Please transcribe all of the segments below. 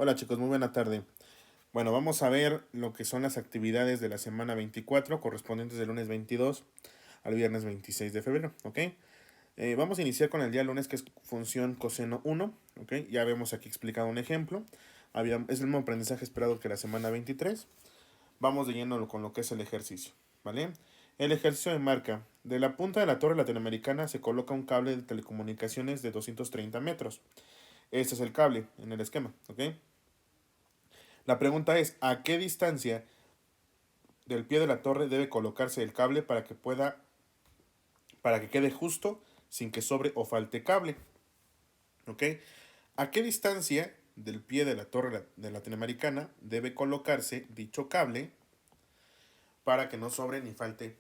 Hola chicos, muy buena tarde. Bueno, vamos a ver lo que son las actividades de la semana 24, correspondientes del lunes 22 al viernes 26 de febrero, ¿ok? Vamos a iniciar con el día lunes, que es función coseno 1, ¿ok? Ya vemos aquí explicado un ejemplo. Es el mismo aprendizaje esperado que la semana 23. Vamos de lleno con lo que es el ejercicio, ¿vale? El ejercicio de marca. De la punta de la torre latinoamericana se coloca un cable de telecomunicaciones de 230 metros. Este es el cable en el esquema, ¿ok? La pregunta es, ¿a qué distancia del pie de la torre debe colocarse el cable para que quede justo sin que sobre o falte cable? ¿Ok? ¿A qué distancia del pie de la torre de latinoamericana debe colocarse dicho cable para que no sobre ni falte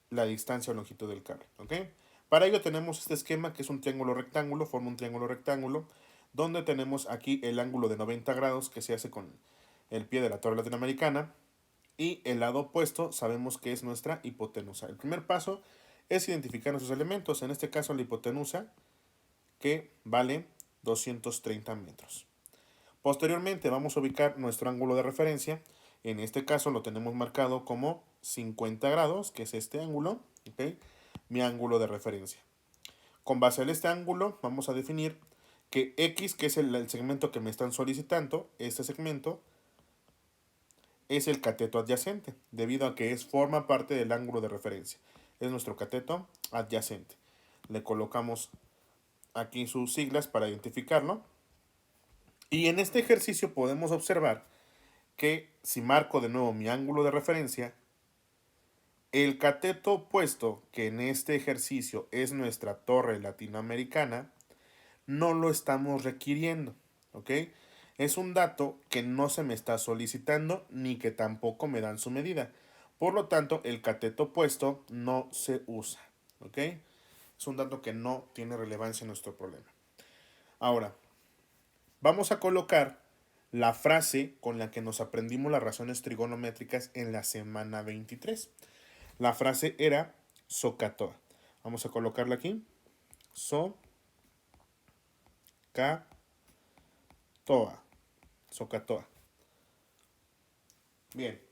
la distancia o longitud del cable? ¿Ok? Para ello tenemos este esquema que es un triángulo rectángulo, forma un triángulo rectángulo, donde tenemos aquí el ángulo de 90 grados que se hace con el pie de la torre latinoamericana. Y el lado opuesto sabemos que es nuestra hipotenusa. El primer paso es identificar nuestros elementos. En este caso la hipotenusa, que vale 230 metros. Posteriormente vamos a ubicar nuestro ángulo de referencia. En este caso lo tenemos marcado como 50 grados, que es este ángulo. ¿Ok? Mi ángulo de referencia. Con base a este ángulo vamos a definir que X, que es el segmento que me están solicitando, este segmento es el cateto adyacente, debido a que forma parte del ángulo de referencia. Es nuestro cateto adyacente. Le colocamos aquí sus siglas para identificarlo. Y en este ejercicio podemos observar que si marco de nuevo mi ángulo de referencia, el cateto opuesto, que en este ejercicio es nuestra torre latinoamericana, no lo estamos requiriendo, ¿ok? Es un dato que no se me está solicitando ni que tampoco me dan su medida. Por lo tanto, el cateto opuesto no se usa, ¿ok? Es un dato que no tiene relevancia en nuestro problema. Ahora, vamos a colocar la frase con la que nos aprendimos las razones trigonométricas en la semana 23. La frase era SOHCAHTOA. Vamos a colocarla aquí. SOHCAHTOA. SOHCAHTOA. Bien,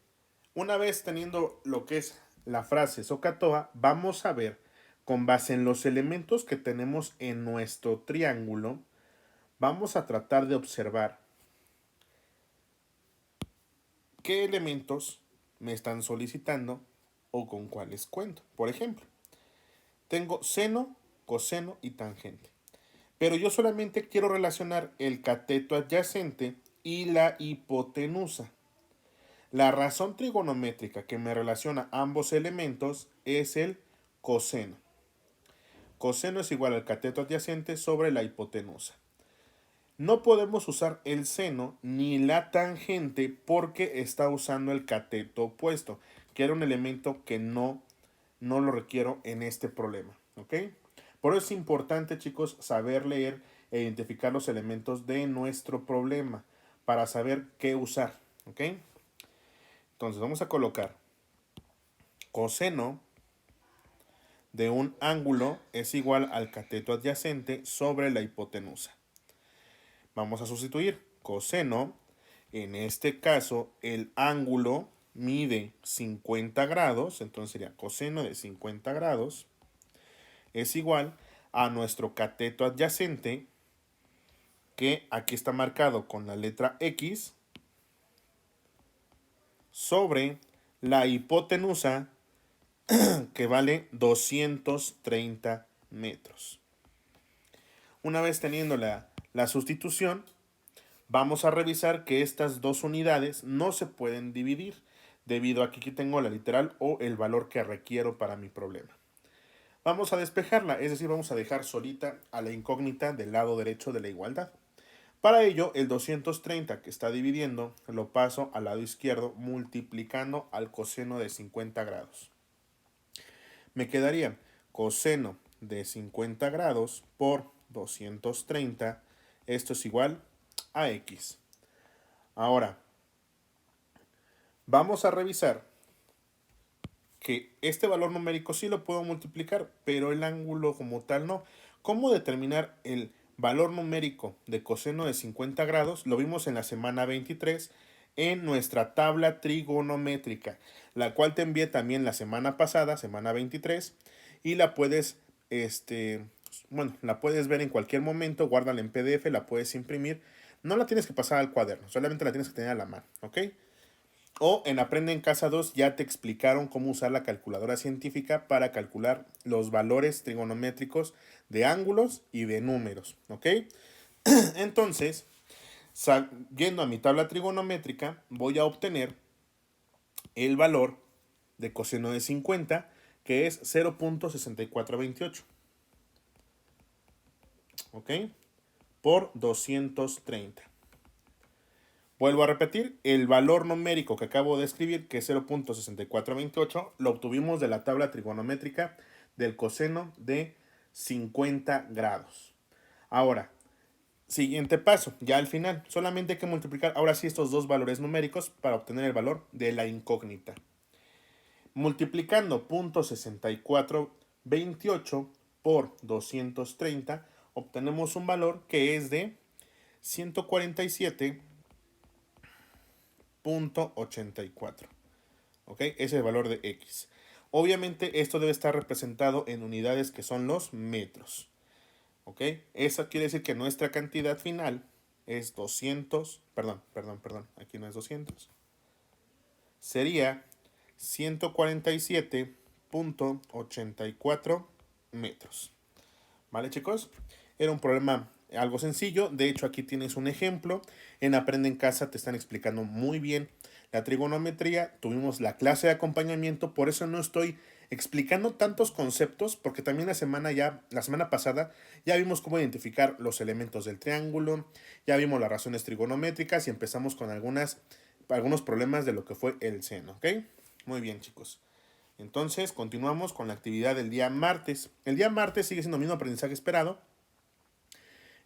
una vez teniendo lo que es la frase SOHCAHTOA, vamos a ver, con base en los elementos que tenemos en nuestro triángulo, vamos a tratar de observar qué elementos me están solicitando o con cuáles cuento. Por ejemplo, tengo seno, coseno y tangente. Pero yo solamente quiero relacionar el cateto adyacente y la hipotenusa. La razón trigonométrica que me relaciona ambos elementos es el coseno. Coseno es igual al cateto adyacente sobre la hipotenusa. No podemos usar el seno ni la tangente porque está usando el cateto opuesto, que era un elemento que no lo requiero en este problema. ¿Ok? Por eso es importante, chicos, saber leer e identificar los elementos de nuestro problema para saber qué usar. ¿Ok? Entonces vamos a colocar coseno de un ángulo es igual al cateto adyacente sobre la hipotenusa. Vamos a sustituir coseno. En este caso, el ángulo mide 50 grados, entonces sería coseno de 50 grados es igual a nuestro cateto adyacente, que aquí está marcado con la letra X, sobre la hipotenusa, que vale 230 metros. Una vez teniendo la sustitución, vamos a revisar que estas dos unidades no se pueden dividir, debido a que aquí tengo la literal o el valor que requiero para mi problema. Vamos a despejarla, es decir, vamos a dejar solita a la incógnita del lado derecho de la igualdad. Para ello, el 230 que está dividiendo lo paso al lado izquierdo multiplicando al coseno de 50 grados. Me quedaría coseno de 50 grados por 230. Esto es igual a X. Ahora, vamos a revisar que este valor numérico sí lo puedo multiplicar, pero el ángulo como tal no. ¿Cómo determinar el valor numérico de coseno de 50 grados, lo vimos en la semana 23 en nuestra tabla trigonométrica, la cual te envié también la semana pasada, semana 23, y la puedes, bueno, la puedes ver en cualquier momento, guárdala en PDF, la puedes imprimir, no la tienes que pasar al cuaderno, solamente la tienes que tener a la mano, ¿ok? O en Aprende en Casa 2 ya te explicaron cómo usar la calculadora científica para calcular los valores trigonométricos de ángulos y de números, ¿ok? Entonces, yendo a mi tabla trigonométrica, voy a obtener el valor de coseno de 50, que es 0.6428, ¿ok? Por 230. Vuelvo a repetir, el valor numérico que acabo de escribir, que es 0.6428, lo obtuvimos de la tabla trigonométrica del coseno de 50 grados. Ahora, siguiente paso, ya al final, solamente hay que multiplicar ahora sí estos dos valores numéricos para obtener el valor de la incógnita. Multiplicando .6428 por 230, obtenemos un valor que es de 147.84. ¿Ok? Ese es el valor de X. Obviamente esto debe estar representado en unidades que son los metros. ¿Ok? Eso quiere decir que nuestra cantidad final es 200, perdón, aquí no es 200. Sería 147.84 metros. ¿Vale, chicos? Era un problema algo sencillo. De hecho, aquí tienes un ejemplo. En Aprende en Casa te están explicando muy bien la trigonometría. Tuvimos la clase de acompañamiento. Por eso no estoy explicando tantos conceptos, porque también la semana pasada ya vimos cómo identificar los elementos del triángulo, ya vimos las razones trigonométricas y empezamos con algunos problemas de lo que fue el seno, ¿ok? Muy bien, chicos. Entonces, continuamos con la actividad del día martes. El día martes sigue siendo el mismo aprendizaje esperado.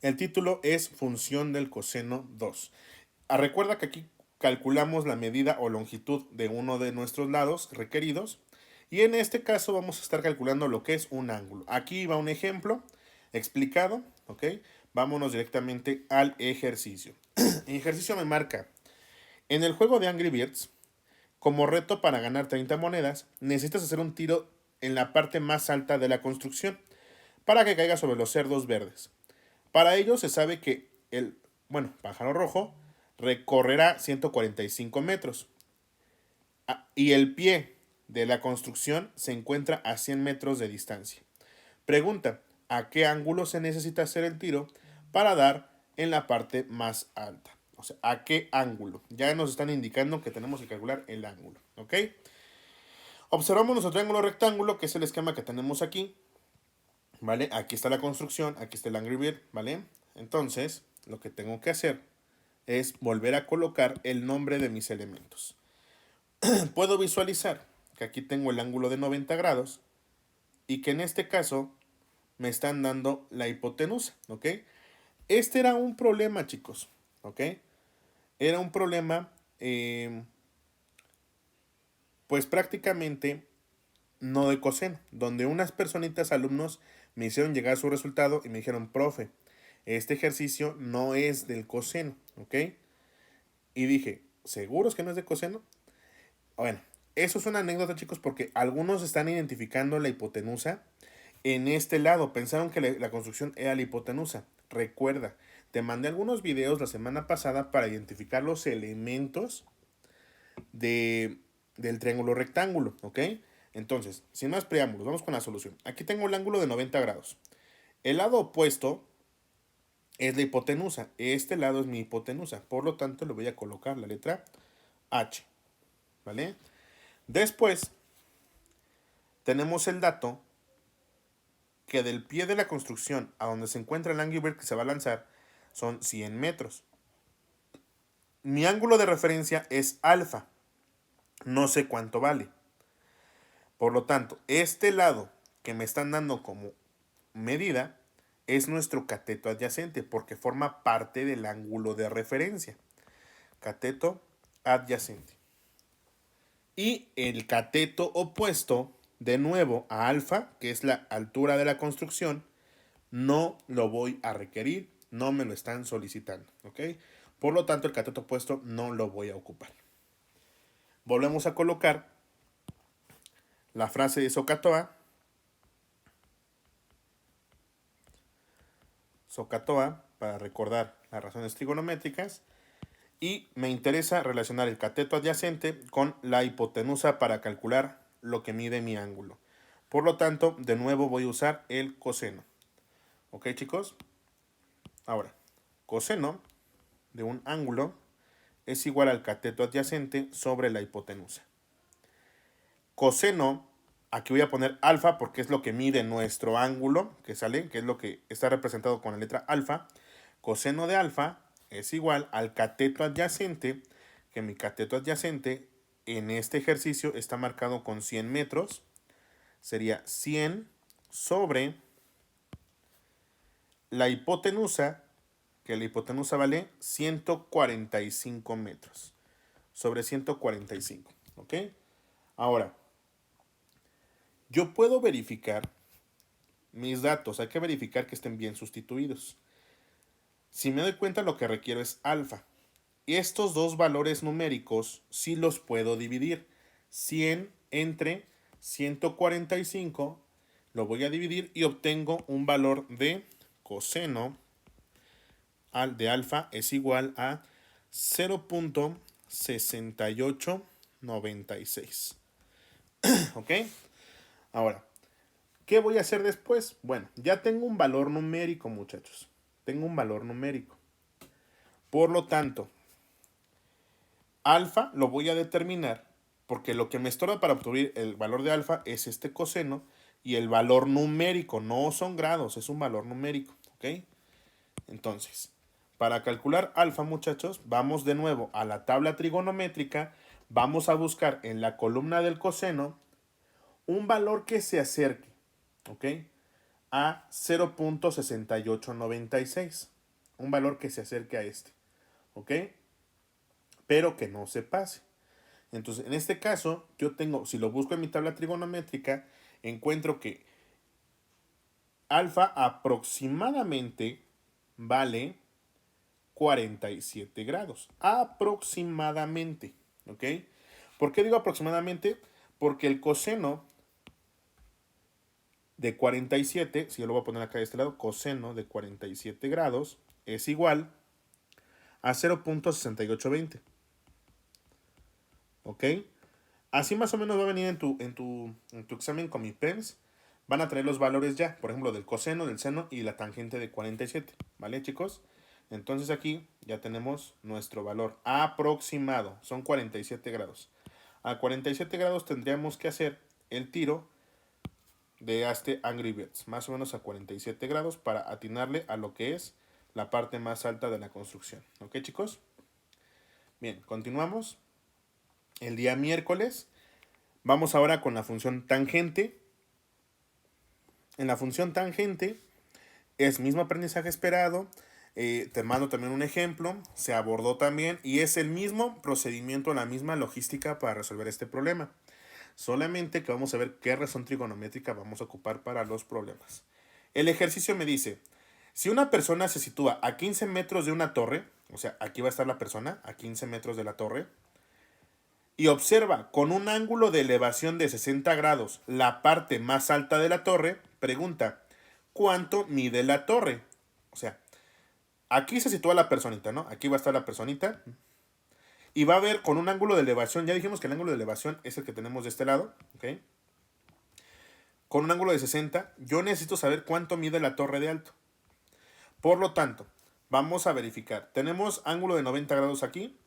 El título es Función del coseno 2. Recuerda que aquí calculamos la medida o longitud de uno de nuestros lados requeridos. Y en este caso vamos a estar calculando lo que es un ángulo. Aquí va un ejemplo explicado, ¿ok? Vámonos directamente al ejercicio. El ejercicio me marca, en el juego de Angry Birds, como reto para ganar 30 monedas, necesitas hacer un tiro en la parte más alta de la construcción para que caiga sobre los cerdos verdes. Para ello se sabe que el, pájaro rojo recorrerá 145 metros y el pie de la construcción se encuentra a 100 metros de distancia. Pregunta, ¿a qué ángulo se necesita hacer el tiro para dar en la parte más alta? O sea, ¿a qué ángulo? Ya nos están indicando que tenemos que calcular el ángulo, ¿ok? Observamos nuestro triángulo rectángulo, que es el esquema que tenemos aquí, ¿vale? Aquí está la construcción, aquí está el Angry Bird, ¿vale? Entonces, lo que tengo que hacer es volver a colocar el nombre de mis elementos. Puedo visualizar que aquí tengo el ángulo de 90 grados y que en este caso me están dando la hipotenusa, ¿ok? Este era un problema, chicos, ¿ok? Era un problema, pues prácticamente no de coseno, donde unas personitas, alumnos, me hicieron llegar su resultado y me dijeron, profe, este ejercicio no es del coseno, ¿ok? Y dije, ¿seguros que no es de coseno? Bueno, eso es una anécdota, chicos, porque algunos están identificando la hipotenusa en este lado. Pensaron que la construcción era la hipotenusa. Recuerda, te mandé algunos videos la semana pasada para identificar los elementos del triángulo rectángulo, ¿ok? Entonces, sin más preámbulos, vamos con la solución. Aquí tengo el ángulo de 90 grados. El lado opuesto es la hipotenusa. Este lado es mi hipotenusa. Por lo tanto, le voy a colocar la letra H, ¿vale? Después, tenemos el dato que del pie de la construcción a donde se encuentra el Angry Bird que se va a lanzar son 100 metros. Mi ángulo de referencia es alfa. No sé cuánto vale. Por lo tanto, este lado que me están dando como medida es nuestro cateto adyacente porque forma parte del ángulo de referencia. Cateto adyacente. Y el cateto opuesto, de nuevo a alfa, que es la altura de la construcción, no lo voy a requerir no me lo están solicitando, ¿ok? Por lo tanto, el cateto opuesto no lo voy a ocupar. Volvemos a colocar la frase de SOHCAHTOA. SOHCAHTOA, para recordar las razones trigonométricas. Y me interesa relacionar el cateto adyacente con la hipotenusa para calcular lo que mide mi ángulo. Por lo tanto, de nuevo voy a usar el coseno. ¿Ok, chicos? Ahora, coseno de un ángulo es igual al cateto adyacente sobre la hipotenusa. Coseno, aquí voy a poner alfa porque es lo que mide nuestro ángulo, que sale, que es lo que está representado con la letra alfa. Coseno de alfa es igual al cateto adyacente, que mi cateto adyacente en este ejercicio está marcado con 100 metros. Sería 100 sobre la hipotenusa, que la hipotenusa vale 145 metros. Sobre 145, ¿ok? Ahora, yo puedo verificar mis datos. Hay que verificar que estén bien sustituidos. Si me doy cuenta, lo que requiero es alfa. Y estos dos valores numéricos sí los puedo dividir. 100 entre 145 lo voy a dividir y obtengo un valor de coseno de alfa es igual a 0.6896. ¿Ok? Ahora, ¿qué voy a hacer después? Bueno, ya tengo un valor numérico, muchachos. Tengo un valor numérico. Por lo tanto, alfa lo voy a determinar porque lo que me estorba para obtener el valor de alfa es este coseno y el valor numérico. No son grados, es un valor numérico. ¿Ok? Entonces, para calcular alfa, muchachos, vamos de nuevo a la tabla trigonométrica. Vamos a buscar en la columna del coseno un valor que se acerque, ¿ok?, a 0.6896. Un valor que se acerque a este, ¿ok? Pero que no se pase. Entonces, en este caso, yo tengo, si lo busco en mi tabla trigonométrica, encuentro que alfa aproximadamente vale 47 grados. Aproximadamente, ¿ok? ¿Por qué digo aproximadamente? Porque el coseno de 47, si yo lo voy a poner acá de este lado, coseno de 47 grados es igual a 0.6820. ¿Ok? Así más o menos va a venir en tu examen con mi PEMS. Van a traer los valores ya, por ejemplo, del coseno, del seno y la tangente de 47. ¿Vale, chicos? Entonces aquí ya tenemos nuestro valor aproximado. Son 47 grados. A 47 grados tendríamos que hacer el tiro de este Angry Birds, más o menos a 47 grados para atinarle a lo que es la parte más alta de la construcción. ¿Ok, chicos? Bien, continuamos. El día miércoles vamos ahora con la función tangente. En la función tangente es mismo aprendizaje esperado. Te mando también un ejemplo. Se abordó también y es el mismo procedimiento, la misma logística para resolver este problema. Solamente que vamos a ver qué razón trigonométrica vamos a ocupar para los problemas. El ejercicio me dice, si una persona se sitúa a 15 metros de una torre, o sea, aquí va a estar la persona, a 15 metros de la torre, y observa con un ángulo de elevación de 60 grados la parte más alta de la torre, pregunta, ¿cuánto mide la torre? O sea, aquí se sitúa la personita, ¿no? Aquí va a estar la personita. Y va a ver con un ángulo de elevación, ya dijimos que el ángulo de elevación es el que tenemos de este lado, ¿ok? Con un ángulo de 60, yo necesito saber cuánto mide la torre de alto. Por lo tanto, vamos a verificar. Tenemos ángulo de 90 grados aquí.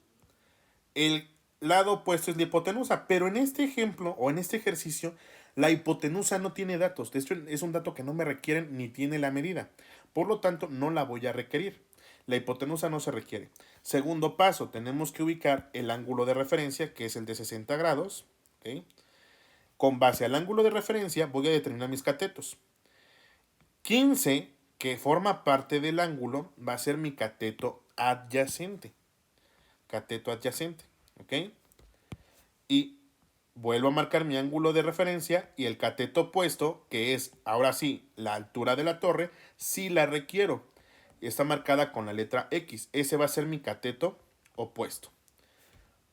El lado opuesto es la hipotenusa, pero en este ejemplo o en este ejercicio, la hipotenusa no tiene datos. De hecho, es un dato que no me requieren ni tiene la medida. Por lo tanto, no la voy a requerir. La hipotenusa no se requiere. Segundo paso, tenemos que ubicar el ángulo de referencia, que es el de 60 grados. ¿Okay? Con base al ángulo de referencia, voy a determinar mis catetos. 15, que forma parte del ángulo, va a ser mi cateto adyacente. Cateto adyacente. ¿Ok? Y vuelvo a marcar mi ángulo de referencia y el cateto opuesto, que es ahora sí la altura de la torre, sí la requiero. está marcada con la letra X. Ese va a ser mi cateto opuesto.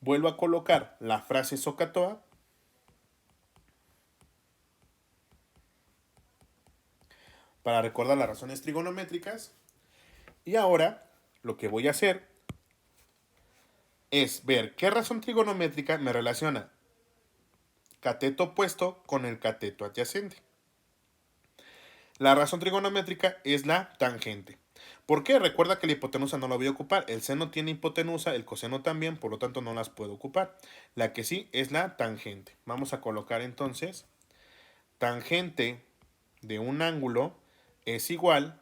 Vuelvo a colocar la frase SOHCAHTOA para recordar las razones trigonométricas. Y ahora lo que voy a hacer es ver qué razón trigonométrica me relaciona cateto opuesto con el cateto adyacente. La razón trigonométrica es la tangente. ¿Por qué? Recuerda que la hipotenusa no la voy a ocupar. El seno tiene hipotenusa, el coseno también, por lo tanto no las puedo ocupar. La que sí es la tangente. Vamos a colocar entonces tangente de un ángulo es igual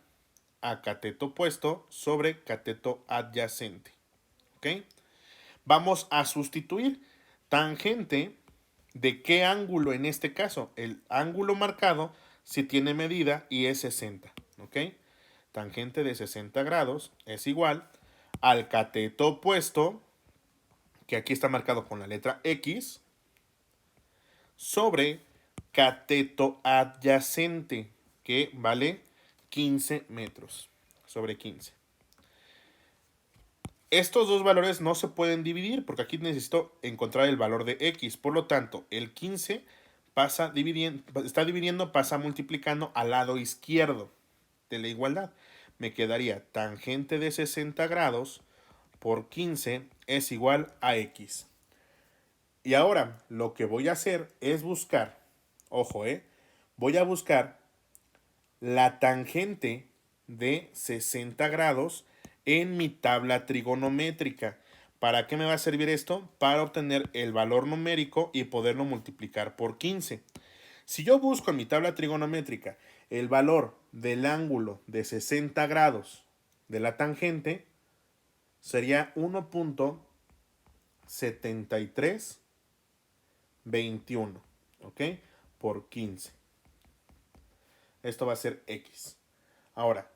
a cateto opuesto sobre cateto adyacente. ¿Ok? Vamos a sustituir tangente de qué ángulo en este caso. El ángulo marcado si tiene medida y es 60. ¿Ok? Tangente de 60 grados es igual al cateto opuesto, que aquí está marcado con la letra X, sobre cateto adyacente, que vale 15 metros sobre 15. Estos dos valores no se pueden dividir porque aquí necesito encontrar el valor de X. Por lo tanto, el 15 está dividiendo, pasa multiplicando al lado izquierdo de la igualdad. Me quedaría tangente de 60 grados por 15 es igual a X. Y ahora lo que voy a hacer es buscar, ojo, voy a buscar la tangente de 60 grados en mi tabla trigonométrica. ¿Para qué me va a servir esto? Para obtener el valor numérico y poderlo multiplicar por 15. Si yo busco en mi tabla trigonométrica el valor del ángulo de 60 grados de la tangente, sería 1.7321, ¿ok? Por 15. Esto va a ser X. Ahora,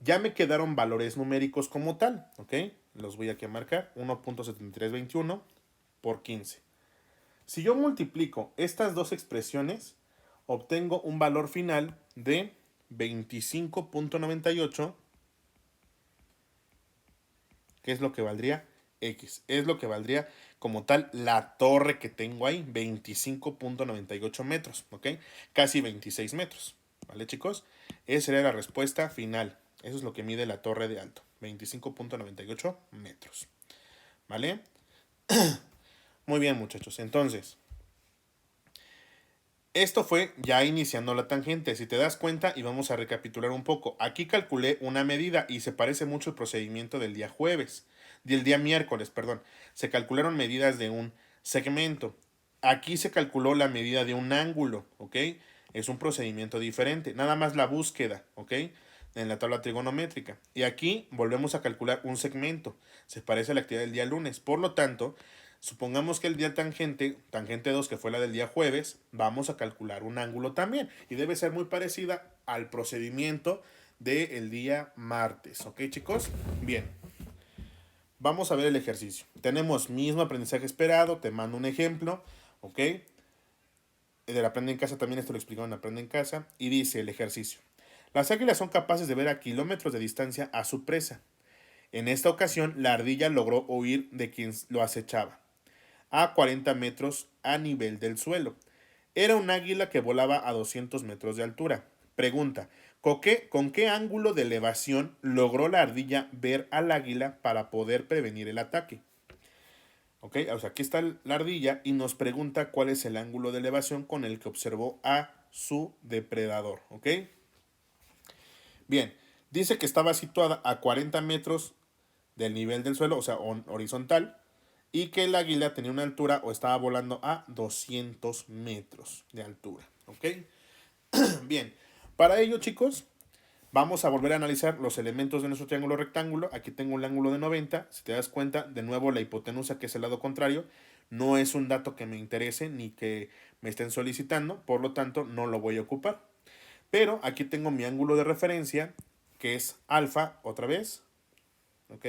ya me quedaron valores numéricos como tal, ¿ok? Los voy aquí a marcar, 1.7321 por 15. Si yo multiplico estas dos expresiones, obtengo un valor final de 25.98, que es lo que valdría X. Es lo que valdría como tal la torre que tengo ahí, 25.98 metros, ¿ok? Casi 26 metros, ¿vale, chicos? Esa sería la respuesta final. Eso es lo que mide la torre de alto, 25.98 metros, ¿vale? Muy bien, muchachos. Entonces, esto fue ya iniciando la tangente. Si te das cuenta, y vamos a recapitular un poco. Aquí calculé una medida y se parece mucho al procedimiento del día jueves. Del día miércoles, perdón. Se calcularon medidas de un segmento. Aquí se calculó la medida de un ángulo, ¿ok? Es un procedimiento diferente. Nada más la búsqueda, ¿ok? En la tabla trigonométrica. Y aquí volvemos a calcular un segmento. Se parece a la actividad del día lunes. Por lo tanto, supongamos que el día tangente 2, que fue la del día jueves, vamos a calcular un ángulo también. Y debe ser muy parecida al procedimiento del día martes. ¿Ok, chicos? Bien. Vamos a ver el ejercicio. Tenemos mismo aprendizaje esperado. Te mando un ejemplo. ¿Ok? Del Aprende en Casa también esto lo explicaron en Aprende en Casa. Y dice el ejercicio. Las águilas son capaces de ver a kilómetros de distancia a su presa. En esta ocasión, la ardilla logró huir de quien lo acechaba a 40 metros a nivel del suelo. Era un águila que volaba a 200 metros de altura. Pregunta, ¿con qué ángulo de elevación logró la ardilla ver al águila para poder prevenir el ataque? Ok, o sea, aquí está la ardilla y nos pregunta cuál es el ángulo de elevación con el que observó a su depredador. Ok, bien, dice que estaba situada a 40 metros del nivel del suelo, o sea, horizontal, y que el águila tenía una altura o estaba volando a 200 metros de altura. ¿Ok? Bien, para ello, chicos, vamos a volver a analizar los elementos de nuestro triángulo rectángulo. Aquí tengo un ángulo de 90. Si te das cuenta, de nuevo la hipotenusa, que es el lado contrario, no es un dato que me interese ni que me estén solicitando, por lo tanto no lo voy a ocupar. Pero aquí tengo mi ángulo de referencia, que es alfa, otra vez. ¿Ok?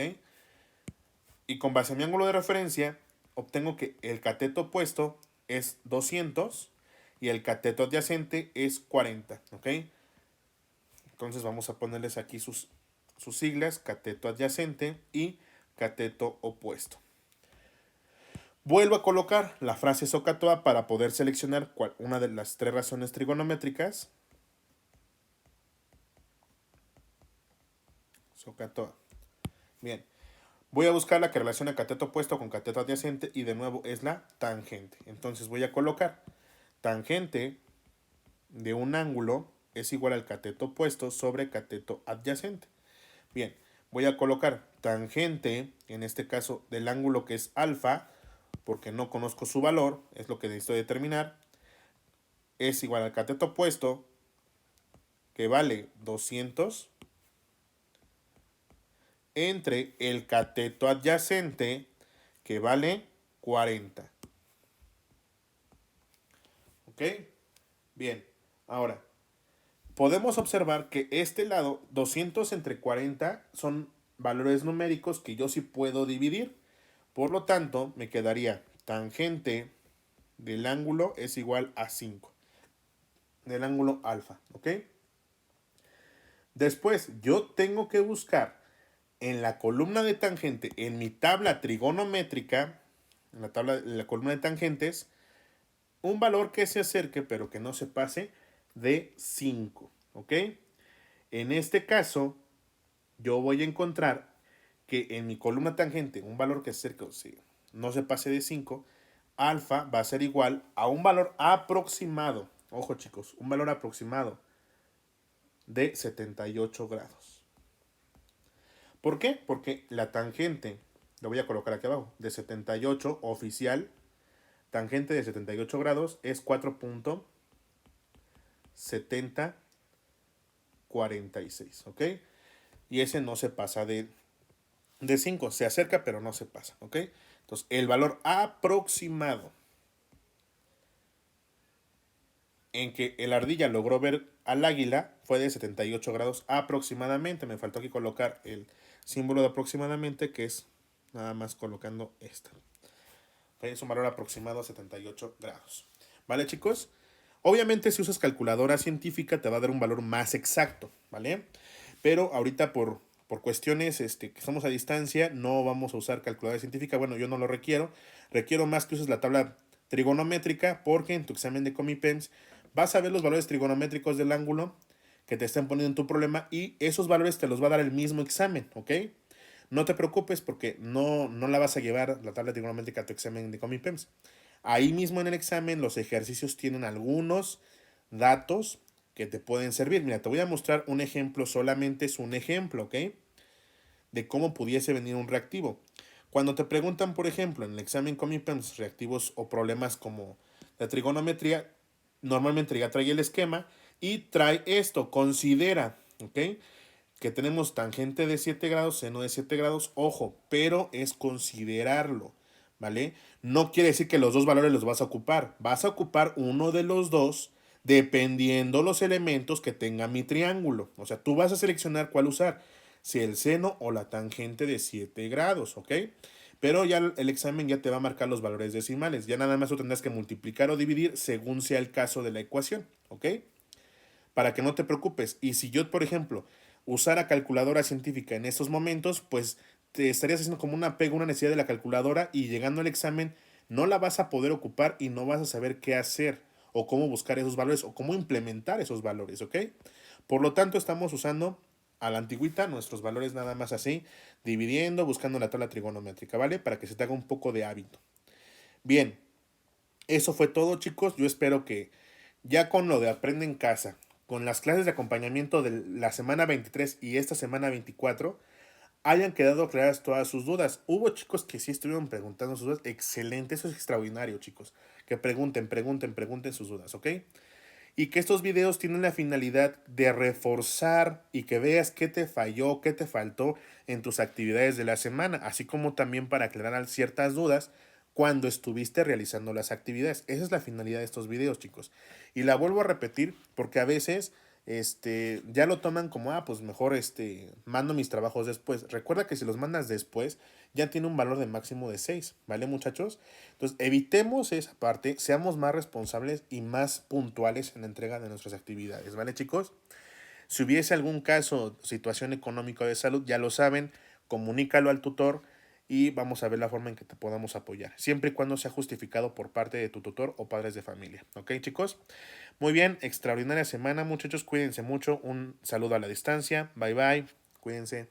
Y con base a mi ángulo de referencia, obtengo que el cateto opuesto es 200 y el cateto adyacente es 40, ¿ok? Entonces vamos a ponerles aquí sus sus siglas, cateto adyacente y cateto opuesto. Vuelvo a colocar la frase SOHCAHTOA para poder seleccionar una de las tres razones trigonométricas. SOHCAHTOA. Bien. Voy a buscar la que relaciona cateto opuesto con cateto adyacente y de nuevo es la tangente. Entonces voy a colocar tangente de un ángulo es igual al cateto opuesto sobre cateto adyacente. Bien, voy a colocar tangente, en este caso del ángulo que es alfa, porque no conozco su valor, es lo que necesito determinar, es igual al cateto opuesto, que vale 200, entre el cateto adyacente, que vale 40. ¿Ok? Bien, ahora, podemos observar que este lado, 200 entre 40, son valores numéricos que yo sí puedo dividir. Por lo tanto, me quedaría tangente del ángulo es igual a 5. Del ángulo alfa, ¿ok? Después, yo tengo que buscar en la columna de tangente, en mi tabla trigonométrica, en la columna de tangentes, un valor que se acerque, pero que no se pase de 5, ¿ok? En este caso, yo voy a encontrar que en mi columna tangente, un valor que se acerque, o sea, no se pase de 5, alfa va a ser igual a un valor aproximado, ojo chicos, un valor aproximado de 78 grados. ¿Por qué? Porque la tangente, lo voy a colocar aquí abajo, de 78 oficial, tangente de 78 grados es 4.7046, ¿ok? Y ese no se pasa de 5, se acerca pero no se pasa, ¿ok? Entonces, el valor aproximado en que el ardilla logró ver al águila fue de 78 grados aproximadamente. Me faltó aquí colocar el símbolo de aproximadamente, que es nada más colocando esta. Es un valor aproximado a 78 grados. ¿Vale, chicos? Obviamente, si usas calculadora científica, te va a dar un valor más exacto, ¿vale? Pero ahorita por cuestiones que estamos a distancia, no vamos a usar calculadora científica. Bueno, yo no lo requiero. Requiero más que uses la tabla trigonométrica, porque en tu examen de Comipems vas a ver los valores trigonométricos del ángulo que te están poniendo en tu problema y esos valores te los va a dar el mismo examen, ¿ok? No te preocupes porque no la vas a llevar la tabla trigonométrica a tu examen de Comipems. Ahí mismo en el examen los ejercicios tienen algunos datos que te pueden servir. Mira, te voy a mostrar un ejemplo, solamente es un ejemplo, ¿ok? De cómo pudiese venir un reactivo. Cuando te preguntan, por ejemplo, en el examen Comipems reactivos o problemas como la trigonometría, normalmente ya trae el esquema y trae esto, considera, ¿ok? Que tenemos tangente de 7 grados, seno de 7 grados, ojo, pero es considerarlo, ¿vale? No quiere decir que los dos valores los vas a ocupar uno de los dos dependiendo los elementos que tenga mi triángulo. O sea, tú vas a seleccionar cuál usar, si el seno o la tangente de 7 grados, ¿ok? Pero ya el examen ya te va a marcar los valores decimales. Ya nada más tú tendrás que multiplicar o dividir según sea el caso de la ecuación, ¿ok? Para que no te preocupes. Y si yo, por ejemplo, usara calculadora científica en estos momentos, pues te estarías haciendo como una pega, una necesidad de la calculadora y llegando al examen no la vas a poder ocupar y no vas a saber qué hacer o cómo buscar esos valores o cómo implementar esos valores, ¿ok? Por lo tanto, estamos usando a la antigüita nuestros valores nada más así, dividiendo, buscando la tabla trigonométrica, ¿vale? Para que se te haga un poco de hábito. Bien, eso fue todo, chicos. Yo espero que ya con lo de Aprende en Casa, con las clases de acompañamiento de la semana 23 y esta semana 24, hayan quedado claras todas sus dudas. Hubo chicos que sí estuvieron preguntando sus dudas. Excelente, eso es extraordinario, chicos. Que pregunten sus dudas, ¿ok? Y que estos videos tienen la finalidad de reforzar y que veas qué te falló, qué te faltó en tus actividades de la semana, así como también para aclarar ciertas dudas cuando estuviste realizando las actividades. Esa es la finalidad de estos videos, chicos. Y la vuelvo a repetir porque a veces ya lo toman como, pues mejor mando mis trabajos después. Recuerda que si los mandas después, ya tiene un valor de máximo de 6, ¿vale, muchachos? Entonces, evitemos esa parte, seamos más responsables y más puntuales en la entrega de nuestras actividades, ¿vale, chicos? Si hubiese algún caso, situación económica de salud, ya lo saben, comunícalo al tutor y vamos a ver la forma en que te podamos apoyar, siempre y cuando sea justificado por parte de tu tutor o padres de familia. ¿Ok, chicos? Muy bien, extraordinaria semana, muchachos, cuídense mucho, un saludo a la distancia, bye bye, cuídense.